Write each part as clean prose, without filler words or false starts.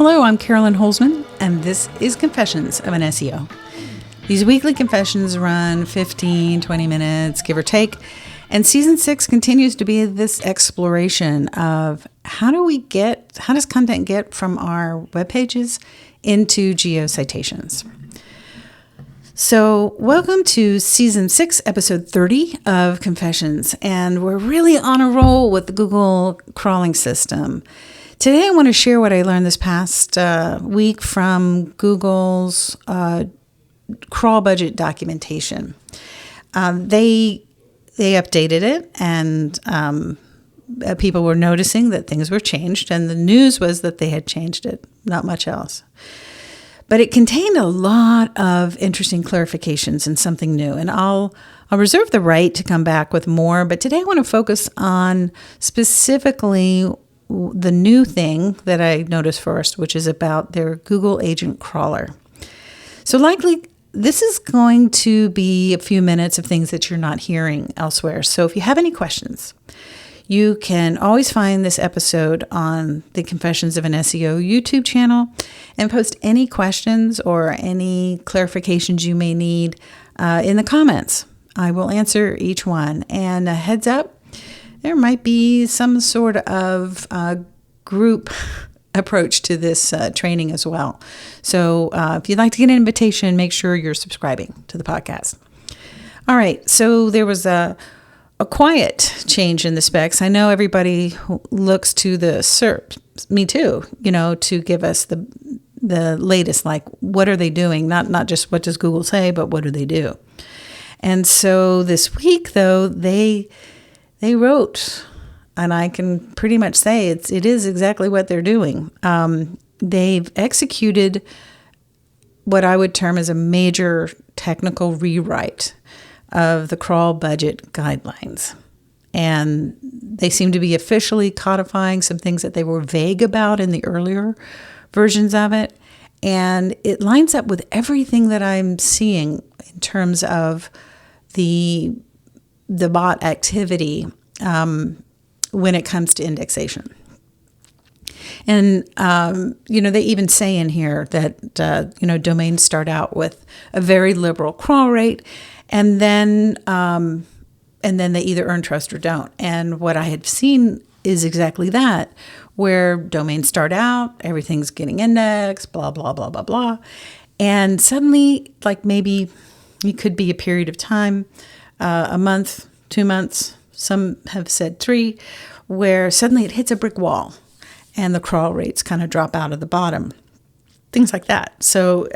Hello, I'm Carolyn Holzman, and this is Confessions of an SEO. These weekly confessions run 15, 20 minutes, give or take, and Season 6 continues to be this exploration of how does content get from our web pages into geo-citations. So welcome to Season 6, Episode 30 of Confessions, and we're really on a roll with the Google crawling system. Today I want to share what I learned this past week from Google's crawl budget documentation. They updated it, and people were noticing that things were changed, and the news was that they had changed it, not much else. But it contained a lot of interesting clarifications and something new. And I'll reserve the right to come back with more. But today I want to focus on specifically the new thing that I noticed first, which is about their GoogleAgent crawler. So likely this is going to be a few minutes of things that you're not hearing elsewhere. So if you have any questions, you can always find this episode on the Confessions of an SEO YouTube channel and post any questions or any clarifications you may need in the comments. I will answer each one. And a heads up, there might be some sort of group approach to this training as well. So if you'd like to get an invitation, make sure you're subscribing to the podcast. All right, so there was a quiet change in the specs. I know everybody looks to the SERP, me too, to give us the latest, like what are they doing? Not just what does Google say, but what do they do? And so this week, though, they wrote, and I can pretty much say it is exactly what they're doing. They've executed what I would term as a major technical rewrite of the crawl budget guidelines. And they seem to be officially codifying some things that they were vague about in the earlier versions of it. And it lines up with everything that I'm seeing in terms of the bot activity when it comes to indexation. And, they even say in here that, domains start out with a very liberal crawl rate, and then they either earn trust or don't. And what I had seen is exactly that, where domains start out, everything's getting indexed, blah, blah, blah, blah, blah. And suddenly, like maybe it could be a period of time, a month, 2 months, some have said 3, where suddenly it hits a brick wall and the crawl rates kind of drop out of the bottom. Things like that. So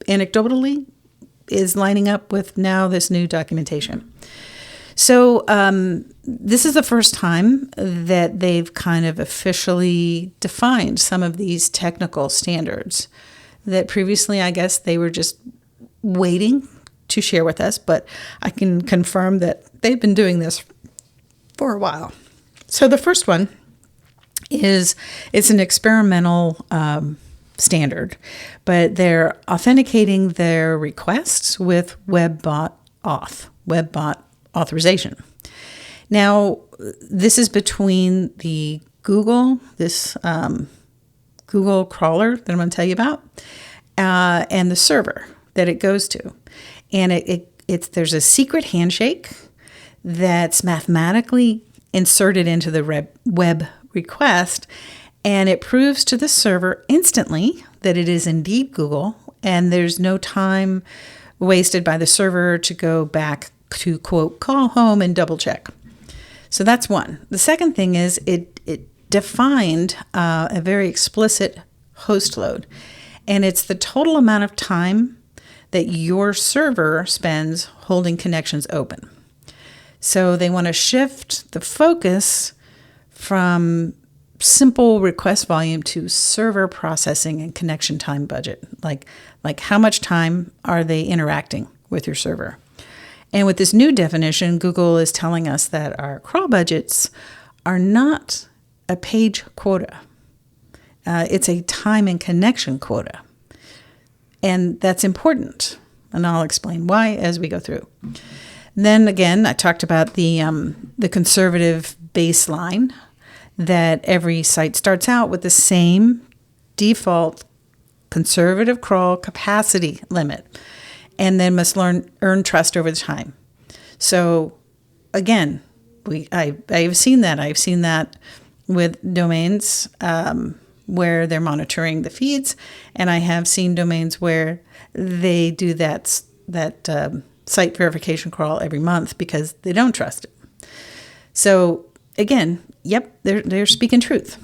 anecdotally, is lining up with now this new documentation. So this is the first time that they've kind of officially defined some of these technical standards that previously, I guess, they were just waiting to share with us, but I can confirm that they've been doing this for a while. So the first one it's an experimental standard, but they're authenticating their requests with WebBot authorization. Now, this is between the Google crawler that I'm going to tell you about, and the server that it goes to. And there's a secret handshake that's mathematically inserted into the web request, and it proves to the server instantly that it is indeed Google, and there's no time wasted by the server to go back to, quote, call home and double check. So that's one. The second thing is it defined a very explicit host load, and it's the total amount of time that your server spends holding connections open. So they want to shift the focus from simple request volume to server processing and connection time budget. Like how much time are they interacting with your server? And with this new definition, Google is telling us that our crawl budgets are not a page quota. It's a time and connection quota. And that's important. And I'll explain why as we go through. Then again, I talked about the conservative baseline, that every site starts out with the same default conservative crawl capacity limit, and then must earn trust over the time. So again, I've seen that. I've seen that with domains where they're monitoring the feeds, and I have seen domains where they do that site verification crawl every month because they don't trust it. So again, yep, they're speaking truth.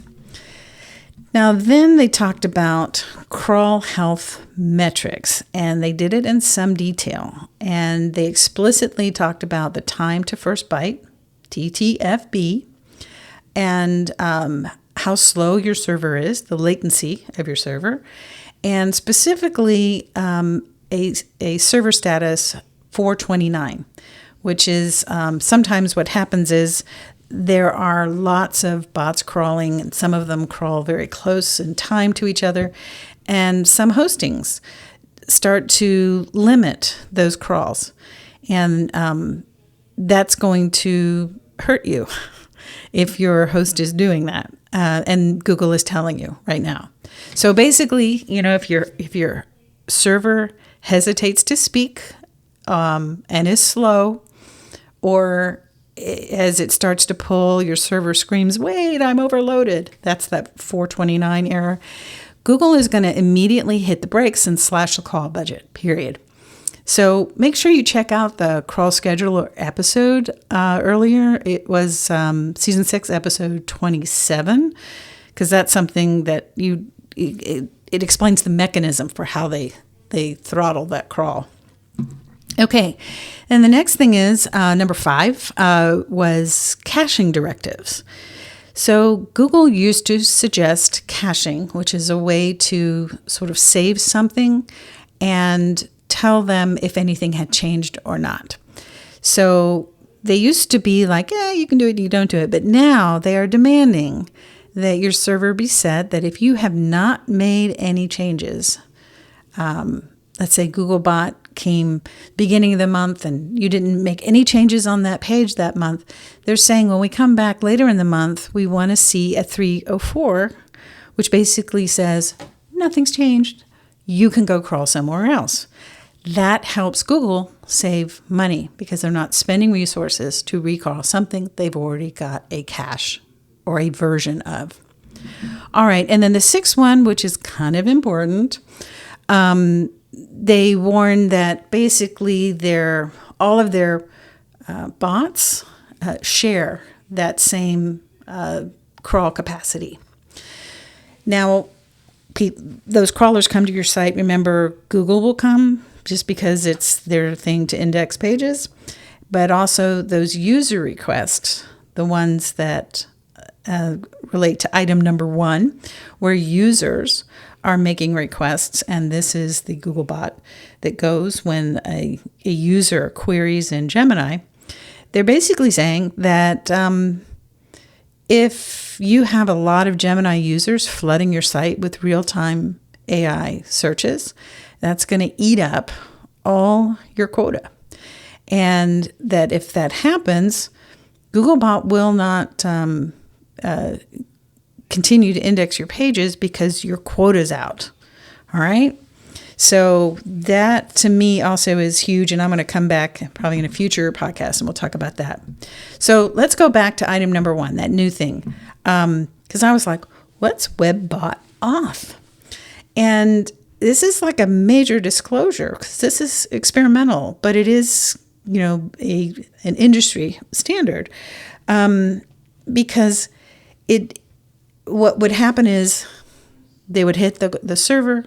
Now, then they talked about crawl health metrics, and they did it in some detail. And they explicitly talked about the time to first byte, TTFB, and how slow your server is, the latency of your server, and specifically a server status 429, which is sometimes what happens is there are lots of bots crawling, and some of them crawl very close in time to each other, and some hostings start to limit those crawls, and that's going to hurt you if your host is doing that, and Google is telling you right now. So basically, if your server hesitates to speak and is slow, or as it starts to pull, your server screams, "Wait, I'm overloaded." That's that 429 error. Google is going to immediately hit the brakes and slash the crawl budget, period. So make sure you check out the crawl scheduler episode earlier. It was season 6, episode 27, because that's something that it explains the mechanism for how they throttle that crawl. Okay, and the next thing is number 5 was caching directives. So Google used to suggest caching, which is a way to sort of save something and tell them if anything had changed or not. So they used to be like, you can do it, you don't do it. But now they are demanding that your server be set that if you have not made any changes, let's say Googlebot came beginning of the month and you didn't make any changes on that page that month, they're saying when we come back later in the month, we want to see a 304, which basically says nothing's changed. You can go crawl somewhere else. That helps Google save money because they're not spending resources to recrawl something they've already got a cache or a version of. All right, and then the 6th one, which is kind of important, they warn that basically all of their bots share that same crawl capacity. Now, those crawlers come to your site. Remember, Google will come just because it's their thing to index pages, but also those user requests, the ones that relate to item number 1, where users are making requests, and this is the Googlebot that goes when a user queries in Gemini. They're basically saying that if you have a lot of Gemini users flooding your site with real-time AI searches, that's going to eat up all your quota. And that if that happens, Googlebot will not continue to index your pages because your quota's out. All right? So that to me also is huge, and I'm going to come back probably in a future podcast and we'll talk about that. So let's go back to item number 1, that new thing. Because I was like, what's WebBot off? And this is like a major disclosure because this is experimental, but it is, an industry standard. Because what would happen is they would hit the server.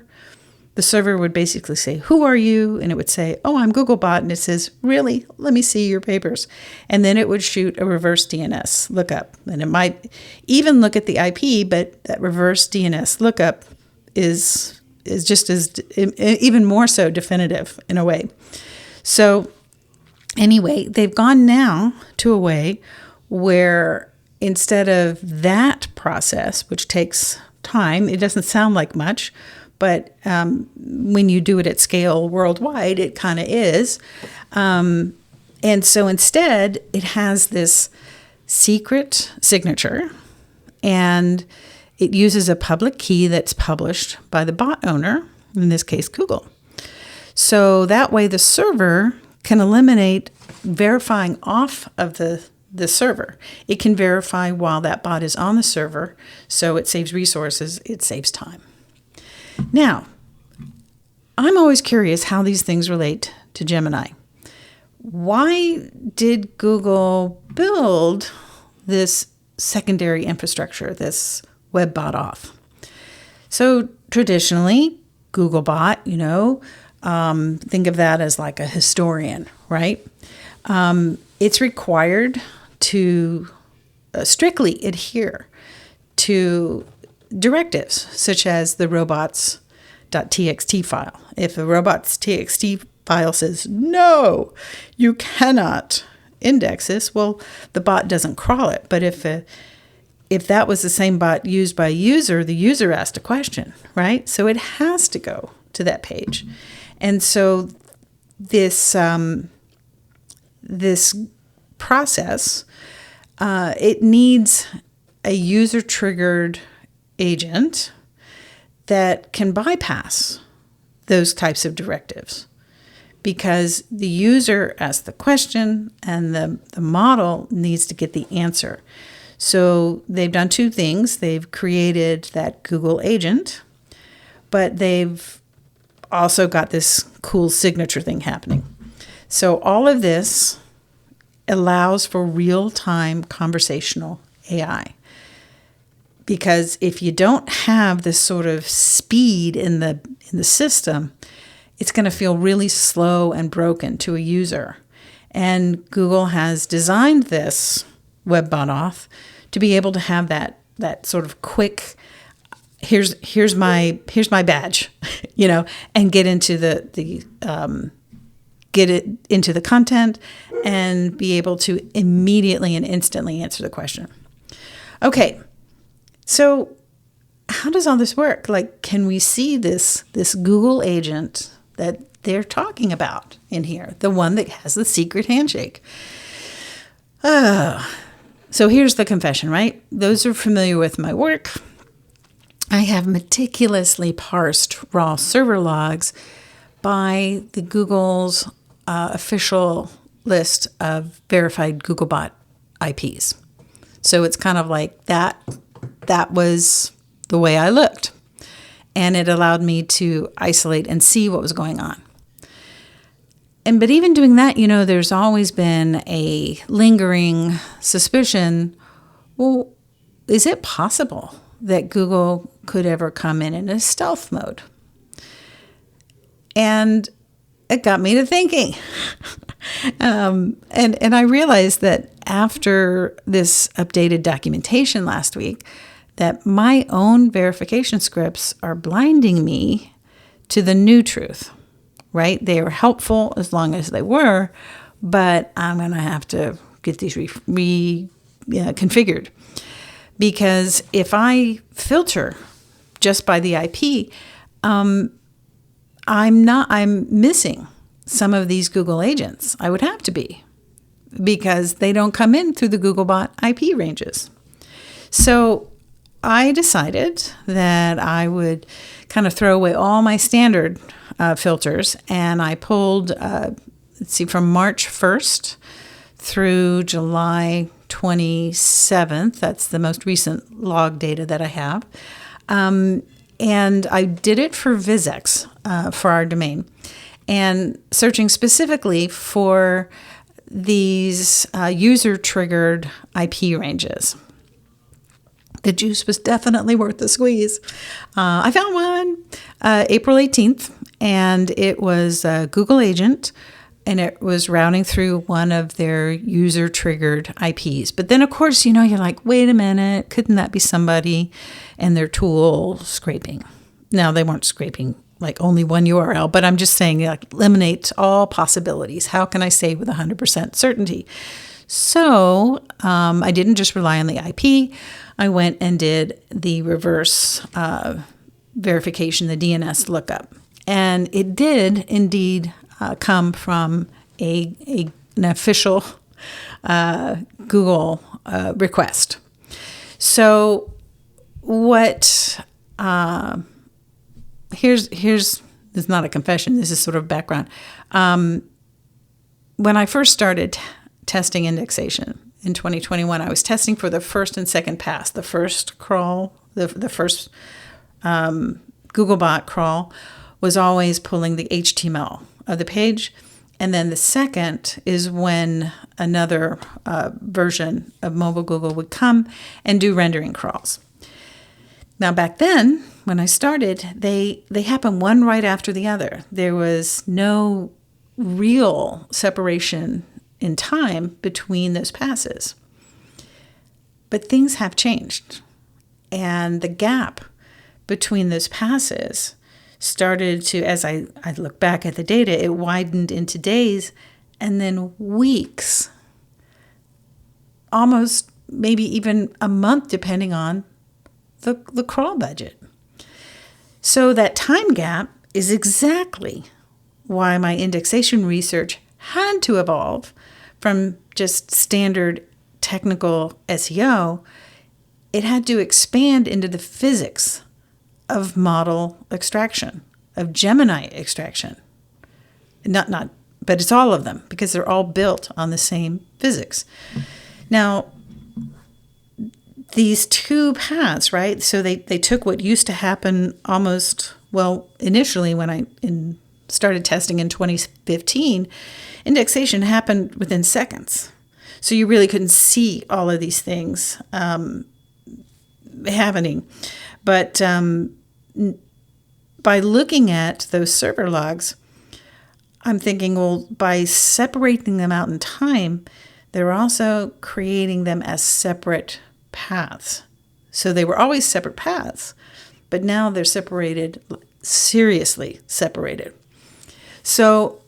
The server would basically say, "Who are you?" And it would say, "Oh, I'm Googlebot." And it says, "Really? Let me see your papers." And then it would shoot a reverse DNS lookup. And it might even look at the IP, but that reverse DNS lookup is just as even more so definitive in a way. So anyway, they've gone now to a way where instead of that process, which takes time, it doesn't sound like much, but when you do it at scale worldwide, it kind of is. And so instead, it has this secret signature, and It uses a public key that's published by the bot owner, in this case, Google. So that way the server can eliminate verifying off of the server. It can verify while that bot is on the server, so it saves resources, it saves time. Now, I'm always curious how these things relate to Gemini. Why did Google build this secondary infrastructure, this web bot auth? So traditionally, Googlebot, think of that as like a historian, right? It's required to strictly adhere to directives, such as the robots.txt file. If a robots.txt file says, no, you cannot index this, well, the bot doesn't crawl it. But if that was the same bot used by a user, the user asked a question, right? So it has to go to that page. And so this process, it needs a user-triggered agent that can bypass those types of directives, because the user asks the question and the model needs to get the answer. So they've done two things. They've created that GoogleAgent, but they've also got this cool signature thing happening. So all of this allows for real-time conversational AI. Because if you don't have this sort of speed in the system, it's going to feel really slow and broken to a user. And Google has designed this web bot auth to be able to have that sort of quick, here's my badge, and get into the content and be able to immediately and instantly answer the question. Okay, so how does all this work? Like, can we see this Google agent that they're talking about in here, the one that has the secret handshake? So here's the confession, right? Those who are familiar with my work, I have meticulously parsed raw server logs by the Google's official list of verified Googlebot IPs. So it's kind of like that was the way I looked. And it allowed me to isolate and see what was going on. But even doing that, there's always been a lingering suspicion, well, is it possible that Google could ever come in a stealth mode? And it got me to thinking. And I realized that after this updated documentation last week, that my own verification scripts are blinding me to the new truth, right? They were helpful as long as they were, but I'm going to have to get these configured. Because if I filter just by the IP, I'm missing some of these Google agents. I would have to be, because they don't come in through the Googlebot IP ranges. So I decided that I would kind of throw away all my standard filters, and I pulled, from March 1st through July 27th. That's the most recent log data that I have. And I did it for VisX, for our domain, and searching specifically for these user-triggered IP ranges. The juice was definitely worth the squeeze. I found one April 18th, and it was GoogleAgent, and it was routing through one of their user-triggered IPs. But then, of course, you're like, wait a minute, couldn't that be somebody and their tool scraping? Now, they weren't scraping like only one URL, but I'm just saying, eliminate all possibilities. How can I say with 100% certainty? So I didn't just rely on the IP. I went and did the reverse verification, the DNS lookup. And it did indeed come from an official Google request. So what here's this is not a confession. This is sort of background. When I first started testing indexation in 2021, I was testing for the first and second pass. The first crawl, the first Googlebot crawl was always pulling the HTML of the page. And then the second is when another version of mobile Google would come and do rendering crawls. Now, back then, when I started, they happened one right after the other. There was no real separation in time between those passes. But things have changed. And the gap between those passes started to, as I look back at the data, it widened into days and then weeks, almost maybe even a month, depending on the crawl budget. So that time gap is exactly why my indexation research had to evolve from just standard technical SEO. It had to expand into the physics of model extraction, of Gemini extraction. But it's all of them because they're all built on the same physics. Now, these two paths, right? So they took what used to happen almost, well, initially when I started testing in 2015, indexation happened within seconds. So you really couldn't see all of these things happening. But by looking at those server logs, I'm thinking, well, by separating them out in time, they're also creating them as separate paths. So they were always separate paths, but now they're separated, seriously separated. So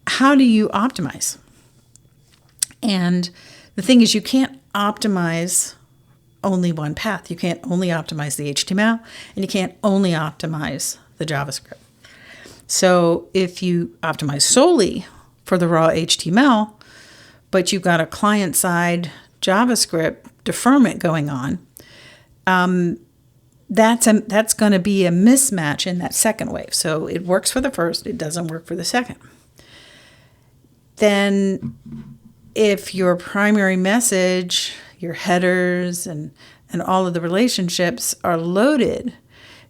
how do you optimize? And the thing is, you can't optimize only one path. You can't only optimize the HTML, and you can't only optimize the JavaScript. So if you optimize solely for the raw HTML, but you've got a client-side JavaScript deferment going on, that's going to be a mismatch in that second wave. So it works for the first, it doesn't work for the second. Then if your primary message, your headers, and all of the relationships are loaded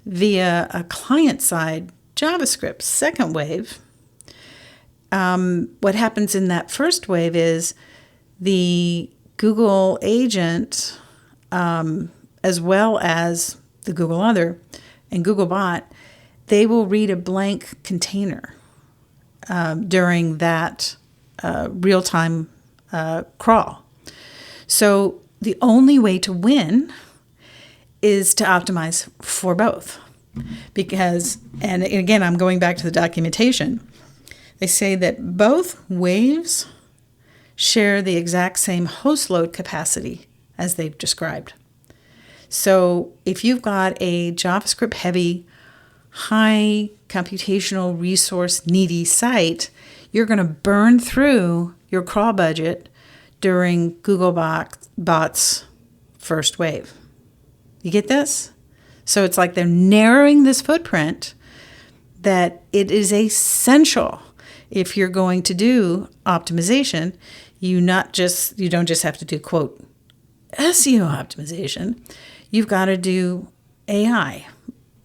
via a client-side JavaScript second wave, what happens in that first wave is the GoogleAgent, as well as the Google Other and Googlebot, they will read a blank container during that real-time crawl. So the only way to win is to optimize for both. Because, and again, I'm going back to the documentation, they say that both waves share the exact same host load capacity as they've described. So if you've got a JavaScript heavy, high computational resource needy site, you're going to burn through your crawl budget during Googlebot's first wave. You get this? So it's like they're narrowing this footprint that it is essential if you're going to do optimization. You don't just have to do, quote, SEO optimization. You've got to do AI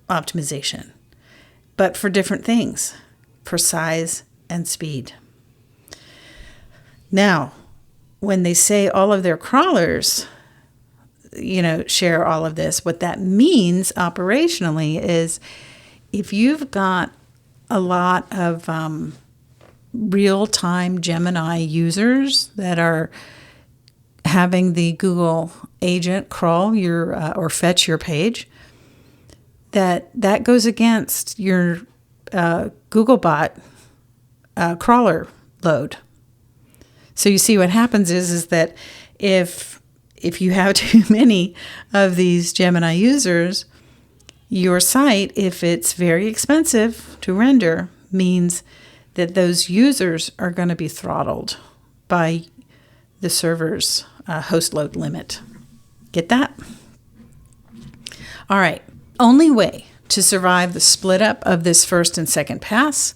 optimization, but for different things, for size and speed. Now, when they say all of their crawlers, share all of this, what that means operationally is if you've got a lot of real-time Gemini users that are having the Google agent crawl or fetch your page, that goes against your Googlebot crawler load. So you see what happens is that if you have too many of these Gemini users, your site, if it's very expensive to render, means that those users are going to be throttled by the server's host load limit. Get that? All right. Only way to survive the split up of this first and second pass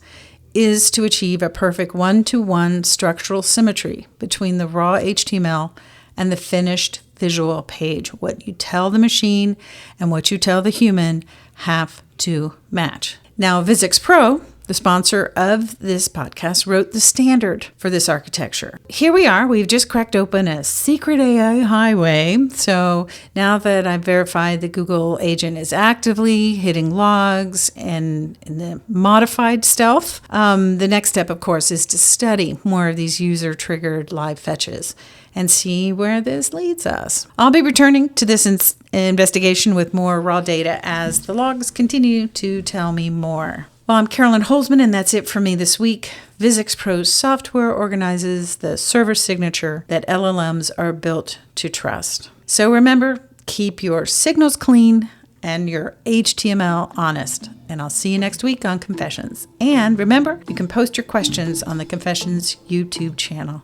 is to achieve a perfect one-to-one structural symmetry between the raw HTML and the finished visual page. What you tell the machine and what you tell the human have to match. Now, Visix Pro, the sponsor of this podcast, wrote the standard for this architecture. Here we are. We've just cracked open a secret AI highway. So now that I've verified that GoogleAgent is actively hitting logs and in the modified stealth, the next step, of course, is to study more of these user-triggered live fetches and see where this leads us. I'll be returning to this investigation with more raw data as the logs continue to tell me more. Well, I'm Carolyn Holzman, and that's it for me this week. Visix Pro's software organizes the server signature that LLMs are built to trust. So remember, keep your signals clean and your HTML honest. And I'll see you next week on Confessions. And remember, you can post your questions on the Confessions YouTube channel.